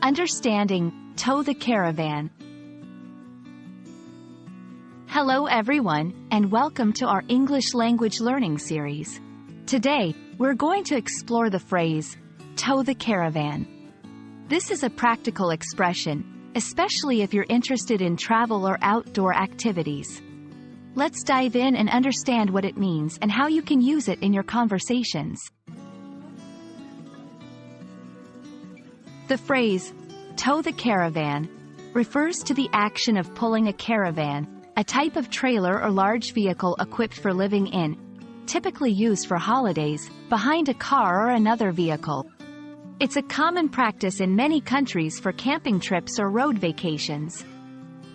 Understanding, tow the caravan. Hello everyone, and welcome to our English language learning series. Today, we're going to explore the phrase, tow the caravan. This is a practical expression, especially if you're interested in travel or outdoor activities. Let's dive in and understand what it means and how you can use it in your conversations. The phrase, tow the caravan, refers to the action of pulling a caravan, a type of trailer or large vehicle equipped for living in, typically used for holidays, behind a car or another vehicle. It's a common practice in many countries for camping trips or road vacations.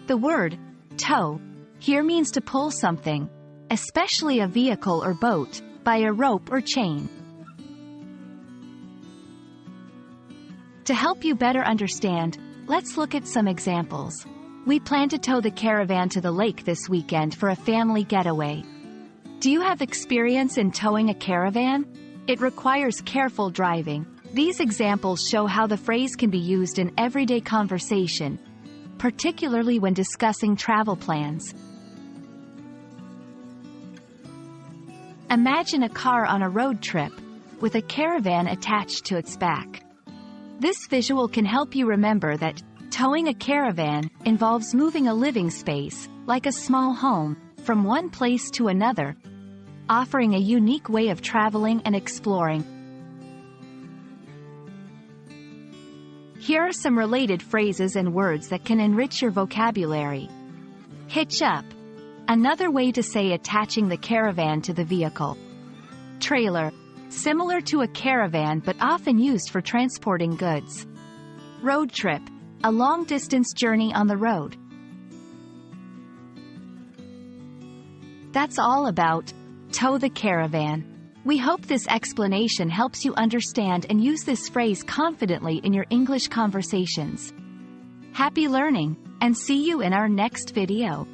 The word, tow, here means to pull something, especially a vehicle or boat, by a rope or chain. To help you better understand, let's look at some examples. We plan to tow the caravan to the lake this weekend for a family getaway. Do you have experience in towing a caravan? It requires careful driving. These examples show how the phrase can be used in everyday conversation, particularly when discussing travel plans. Imagine a car on a road trip, with a caravan attached to its back. This visual can help you remember that towing a caravan involves moving a living space, like a small home, from one place to another, offering a unique way of traveling and exploring. Here are some related phrases and words that can enrich your vocabulary. Hitch up. Another way to say attaching the caravan to the vehicle. Trailer. Similar to a caravan but often used for transporting goods. Road trip. A long-distance journey on the road. That's all about tow the caravan. We hope this explanation helps you understand and use this phrase confidently in your English conversations. Happy learning, and see you in our next video.